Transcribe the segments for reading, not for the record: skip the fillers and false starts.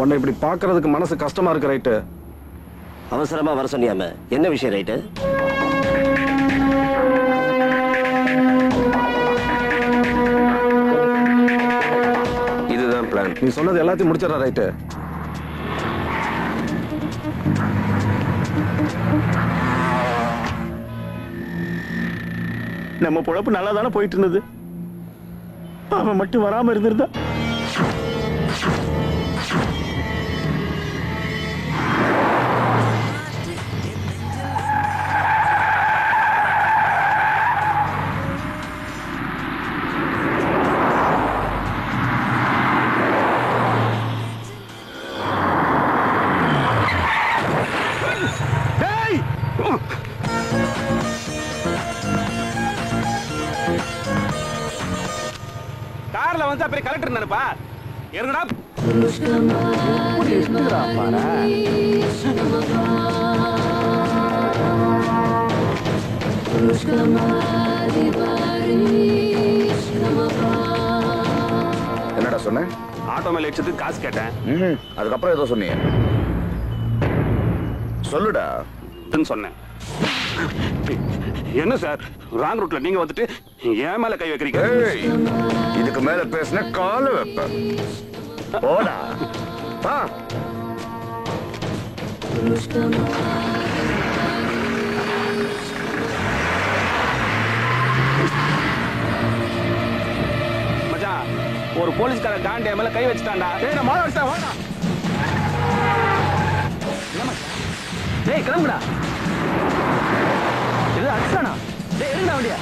உன்னை இப்படி பாக்குறதுக்கு மனசு கஷ்டமா இருக்கு. ரைட்டு, அவசரமா வர சொன்னியாம என்ன விஷயம்? ரைட்டு, இதுதான் பிளான். நீ சொன்னது எல்லாத்தையும் முடிச்சிடற. ரைட்டு, நம்ம பொழப்பு நல்லா தானே போயிட்டு இருந்தது. அவன் மட்டும் வராம இருந்திருந்தா. கார்ல வந்து அப்படியே கலெக்டர் நினைப்பா எங்கடா என்னடா சொன்ன? ஆட்டோ மேல லட்சத்துக்கு காசு கேட்டேன். அதுக்கப்புறம் ஏதோ சொன்னீங்க, சொல்லுடா. சொன்னேன். என்ன சார் ராங் ரூட்ல நீங்க வந்துட்டு ஏன் மேல கை வைக்கிறீங்க? இதுக்கு மேல பேசின கால வைப்ப. போடா. மச்சான், ஒரு போலீஸ்கார காண்டி மேல கை வச்சுட்டான்டா. டேய் மாலை வச்சா வாடா. டேய் கிளம்புடா. இது அடிச்சானா? டேய் எடுடா வண்டியா.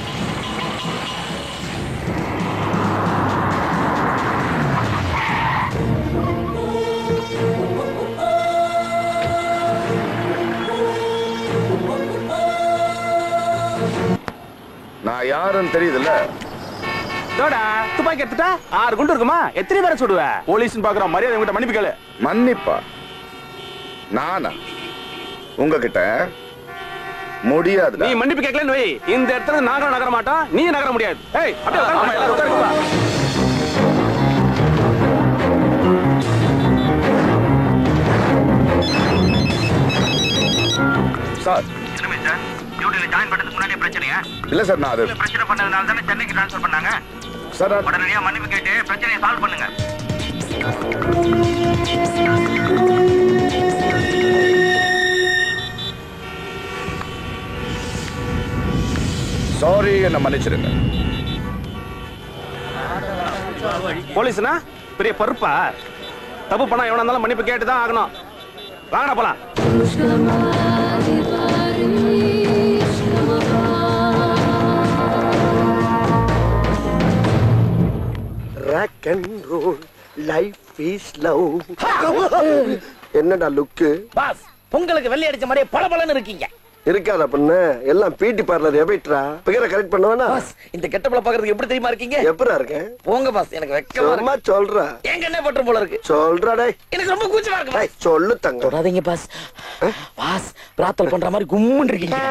நான் யாருன்னு தெரியுதுல்ல? டோடா துப்பாக்கி எடுத்துட்டா 6 குண்டு இருக்குமா? எத்தனை பேரை சுடுவ? போலீஸ்னு பாக்குற மரியாதை உங்ககிட்ட மன்னிப்பு கேளு. மன்னிப்பா? நானா உங்ககிட்ட? முடியாது. நீ மன்னிப்பு கேட்கலன்னு வை, இந்த இடத்துல நாங்களும் நகர மாட்டோம், நீ நகர முடியாது. ஏய் அப்படியே உட்காருங்க, எல்லாரும் உட்காருங்க. சார், டியூட்டில ஜாயின் பண்றதுக்கு முன்னாடியே பிரச்சனையா? இல்ல சார், நான் அது பிரச்சனை பண்ணதுனால தானே சென்னைக்கு ட்ரான்ஸ்ஃபர் பண்ணாங்க. சார் உடனடியா மன்னிப்பு கேட்டு பிரச்சனையை சால்வ் பண்ணுங்க. சாரி, என்ன மன்னிச்சிருங்க. போலீஸ்னா பெரிய பருப்பா? தப்பு பண்ணா எவனா இருந்தாலும் மன்னிப்பு கேட்டுதான் ஆகணும். வாங்கடா போலாம். Rock and roll life is love. என்னடா லுக்கு? பாஸ், பொங்கலுக்கு வெள்ளை அடிச்ச மாதிரியே பளபளன்னு இருக்கீங்க. இருக்காதா பொண்ணு? எல்லாம் பிடி பார்லர் எபைட்ரா. பிகரை கரெக்ட் பண்ணுவானா? பாஸ், இந்த கெட்டப்பல பாக்குறதுக்கு எப்படி தெரியுமா இருக்கீங்க? எப்பரா இருக்கேன்? போங்க பாஸ், எனக்கு வெக்கமா இருக்கு. அம்மா சொல்றா. எங்க என்ன பண்ற போல இருக்கு? சொல்றா டேய். எனக்கு ரொம்ப கூச்சமா இருக்கு பாஸ். சொல்லு தங்க. தொடாதீங்க பாஸ். பாஸ், பிரார்த்தனை பண்ற மாதிரி கும்முன்னு இருக்கீங்க.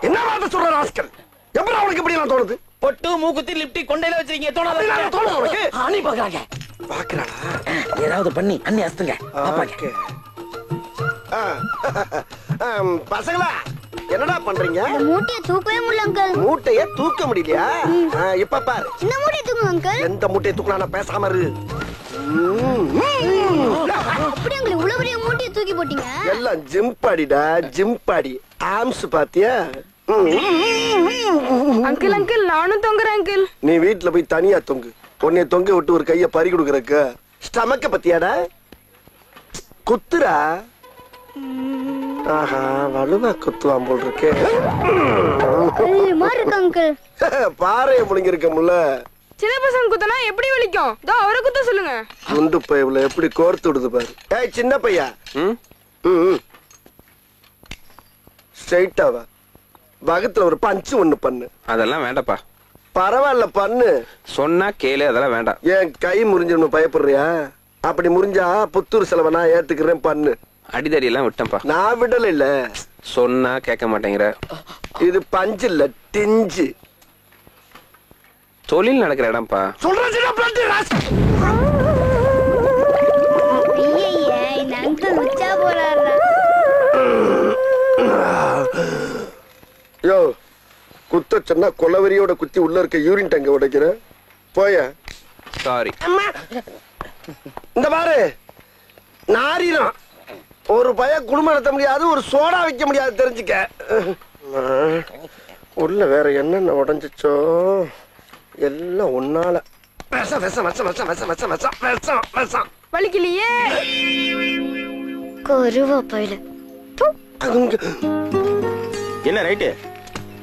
என்ன வார்த்தை சொல்ற ராஸ்கல்? எப்பரா உனக்கு இப்படி எல்லாம் தோணுது? பொட்டு மூக்குத்தி லிப்டி கொண்டையில வச்சிருக்கீங்க. தோணாத தோணுது உனக்கு? அண்ணி பாக்குறாங்க. பாக்குறாடா. ஏதாவது பண்ணி அண்ணி அஸ்துங்க. பாப்பாங்க. பசங்களா என்னடா பண்றீங்க? இந்த மூட்டையை தூக்கவே முடியல அங்கிள். மூட்டையை தூக்க முடியலையா? இப்ப பாரு. இந்த மூட்டையை தூக்குங்க அங்கிள். எந்த மூட்டையை தூக்கலாம்? பேசாம இரு. அப்படி அங்கிள் இவ்வளவு பெரிய மூட்டையை தூக்கி போட்டீங்க? எல்லாம் ஜிம்பாடிடா, ஜிம்பாடி. ஆம்ஸ் பாத்தியா? அங்கிள் அங்கிள் நானும் தொங்குறேன் அங்கிள். நீ வீட்டுல போய் தனியா தொங்கு. உன்னைய தொங்க விட்டு ஒரு கைய பறி கொடுக்கறக்கு. ஸ்டமக்க பத்தியாடா? குத்துரா. ஆஹா, வலுவா குத்துவான் போல் இருக்கே. மாதிரி இருக்கு அங்கிள். பாறைய முழுங்கிருக்க முல்ல. சின்ன பசங்க குத்தனா எப்படி வலிக்கும்? தோ அவரை குத்த சொல்லுங்க. குண்டு பையவுல எப்படி கோர்த்து விடுது பாரு. ஏய் சின்ன பையா, ஸ்ட்ரைட்டா வா. பகத்துல ஒரு பஞ்சு ஒண்ணு பண்ணு. அதெல்லாம் வேண்டாப்பா. பரவாயில்ல பண்ணு. சொன்னா கேளு, அதெல்லாம் வேண்டாம். ஏன் கை முறிஞ்சிடணும் பயப்படுறியா? அப்படி முறிஞ்சா புத்தூர் செலவை நான் ஏத்துக்கிறேன், பண்ணு. அடிதடி எல்லாம் விட்டேன்ப்பா. நான் விடல. இல்ல சொன்னா கேட்க மாட்டேங்கிற. இது பஞ்சு இல்ல, டிஞ்சு. தொழில் நடக்கிற இடம்ப்பா. சொல்றேன். உச்சா போறாரு. யோ குத்த சொன்னா கொலவெறியோட குத்தி உள்ள இருக்க யூரின் டங்க உடைக்கிற போய. சாரி. இந்த பாரு நாரினம் ஒரு பையன் குடும்பம் நடத்த முடியாது, ஒரு சோடா வைக்க முடியாது, தெரிஞ்சுக்க. உள்ள வேற என்னென்ன உடஞ்சிச்சோ எல்லாம் ஒன்னால. விஷம் விஷம் விஷம் விஷம் விஷம் விஷம் விஷம் விஷம் விஷம். வலிக்கலையே. கருவா பையில. என்ன ரைட்டு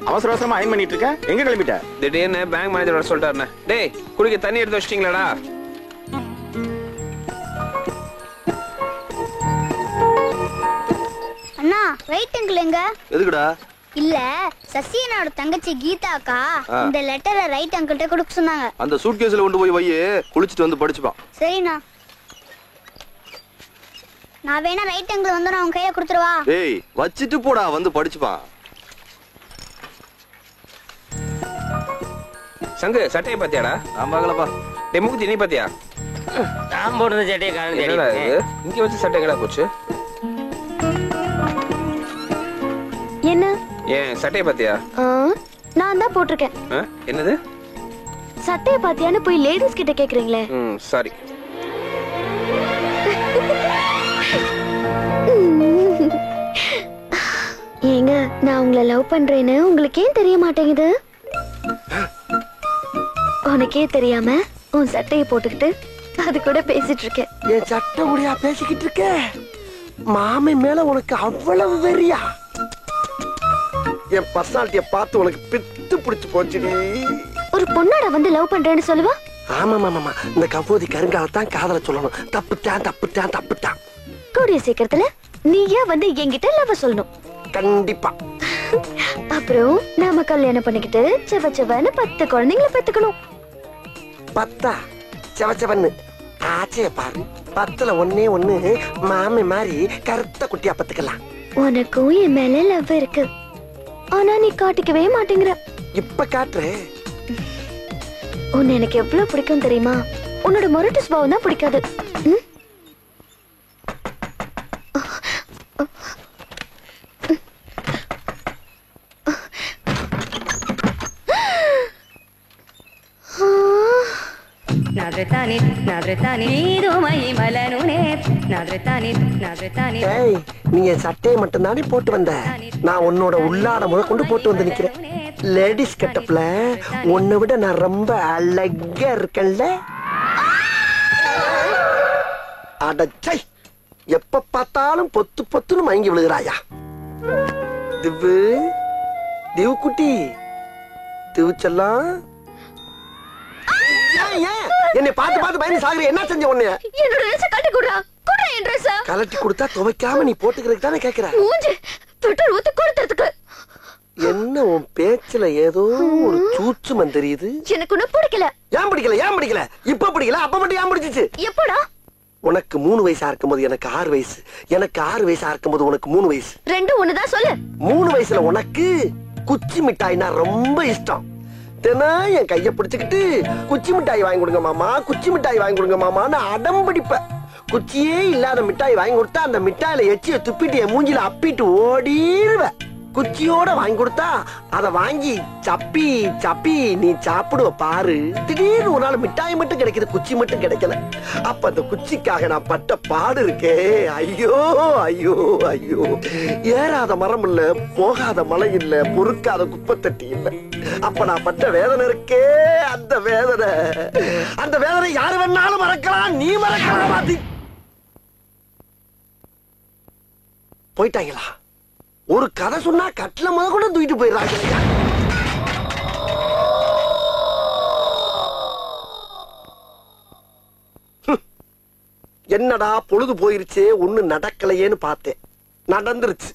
அவசர அவசரமா அயன் பண்ணிட்டு இருக்க? எங்க கிளம்பிட்ட? திடீர்னு பேங்க் மேனேஜர் வர சொல்லிட்டாருண்ணே. டேய் குடிக்க தண்ணி எடுத்து வச்சிட்டீங்களாடா? அண்ணா ரைட் அங்கிள் எங்க? எதுக்குடா? இல்ல சசியனோட தங்கச்சி கீதாக்கா இந்த லெட்டரை ரைட் அங்கிள்கிட்ட கொடுக்க சொன்னாங்க. அந்த சூட்கேஸ்ல கொண்டு போய் வையே, குளிச்சிட்டு வந்து படிச்சுப்பான். சரிண்ணா. நான் வேணா ரைட் அங்கிள் வந்து நான் உன் கையில கொடுத்துருவா? ஏய் வச்சிட்டு போடா, வந்து படிச்சுப்பான். சங்கு சட்டையை பாத்தியாடா? நான் பார்க்கலப்பா. டேய் மூக்குத்தி நீ பாத்தியா? நான் போடுறது சட்டையை என்னடா காணும். இது? இங்க வச்சு சட்டை எங்கடா போச்சு? என்ன? ஏன் சட்டையை பாத்தியா? நான் தான் போட்டிருக்கேன். என்னது? சட்டையை பாத்தியான்னு போய் லேடிஸ் கிட்ட கேக்குறீங்களே. சாரி. ஏங்க நான் உங்களை லவ் பண்றேன்னு உங்களுக்கு ஏன் தெரிய மாட்டேங்குது? உனக்கே தெரியாம உன் சட்டையை போட்டுக்கிட்டு அது கூட பேசிட்டு இருக்கேன். என் சட்டை முடியா பேசிக்கிட்டு இருக்க? மாமி மேல உனக்கு அவ்வளவு வெறியா? என் பர்சனாலிட்டிய பார்த்து உனக்கு பித்து பிடிச்சு போச்சுடி. ஒரு பொண்ணோட வந்து லவ் பண்றேன்னு சொல்லுவா? ஆமா ஆமா, இந்த கபோதி கருங்காலத்தான் காதல சொல்லணும். தப்புத்தான் தப்புத்தான் தப்புத்தான். கூடிய சீக்கிரத்துல நீயா வந்து என்கிட்ட லவ் சொல்லணும். கண்டிப்பா. அப்புறம் நாம கல்யாணம் பண்ணிக்கிட்டு செவ செவன்னு 10 குழந்தைங்களை பெத்துக்கணும். 10 செவச்சவன்னு ஆச்சே பாரு. 10ல ஒண்ணே ஒண்ணு மாமி மாதிரி கருத்த குட்டியா பத்துக்கலாம். உனக்கும் என் மேல லவ் இருக்கு, ஆனா நீ காட்டிக்கவே மாட்டேங்கிற. இப்ப காட்டுறேன். உன்னை எனக்கு எவ்வளவு பிடிக்கும் தெரியுமா? உன்னோட முரட்டு சுபாவம் தான் பிடிக்காது. ஏய், நீ என் சட்டையை மட்டும் தானே போட்டு வந்த. நான் உன்னோட உள்ளாட முத கொண்டு போட்டு வந்து நிக்கிறேன். லேடிஸ் கெட்டப்ல உன்னை விட நான் ரொம்ப அழகா இருக்கேன்ல. அடச்சை, எப்ப பார்த்தாலும் பொத்து பொத்துன்னு மயங்கி விழுகிறாயா? திவு திவு குட்டி, திவு செல்லாம். என்னை பார்த்து பார்த்து பயந்து சாகுற. என்ன செஞ்ச உன்னைய? என்னோட ட்ரெஸ் கட்டி குடுறா. குடுறா என் ட்ரெஸ். கலட்டி கொடுத்தா துவைக்காம நீ போட்டுக்கிறதுக்கு தானே கேக்குற. மூஞ்சி பெட்ரோல் ஊத்தி கொடுத்துறதுக்கு. என்ன உன் பேச்சுல ஏதோ ஒரு சூட்சுமம் தெரியுது. எனக்கு ஒண்ணு பிடிக்கல. ஏன் பிடிக்கல? ஏன் பிடிக்கல? இப்ப பிடிக்கல, அப்ப மட்டும் ஏன் பிடிச்சிச்சு? எப்படா? உனக்கு 3 வயசா இருக்கும்போது எனக்கு 6 வயசு, எனக்கு 6 வயசா இருக்கும்போது உனக்கு 3 வயசு. ரெண்டும் ஒண்ணுதான் சொல்லு. 3 வயசுல உனக்கு குச்சி மிட்டாய்னா ரொம்ப இஷ்டம். தினம் என் கைய பிடிச்சுக்கிட்டு குச்சி மிட்டாய் வாங்கி கொடுங்க மாமா, குச்சி மிட்டாய் வாங்கி கொடுங்க மாமான்னு அடம் பிடிப்ப. குச்சியே இல்லாத மிட்டாய் வாங்கி கொடுத்தா அந்த மிட்டாயில எச்சிய துப்பிட்டு என் மூஞ்சில அப்பிட்டு ஓடிடுவ. குச்சியோட வாங்கி கொடுத்தா அத வாங்கி சப்பி சப்பி நீ சாப்பிடுவ பாரு. திடீர்னு ஒரு நாள் மிட்டாய் மட்டும் கிடைக்குது, குச்சி மட்டும் கிடைக்கல. அப்ப அந்த குச்சிக்காக நான் பட்ட பாடு இருக்கே, ஐயோ ஐயோ ஐயோ. ஏறாத மரம் இல்ல, போகாத மலை இல்ல, பொறுக்காத குப்பை தட்டி இல்ல. அப்ப நான் பட்ட வேதனை இருக்கே, அந்த வேதனை யாரு வேணாலும் மறக்கலாம், நீ மறக்கலாம். மாத்தி போயிட்டாங்களா? ஒரு கதை சொன்னா கட்டில முத கூட தூக்கிட்டு போயிடுறாங்க. என்னடா பொழுது போயிருச்சே, ஒண்ணு நடக்கலையேன்னு பார்த்தேன். நடந்துருச்சு.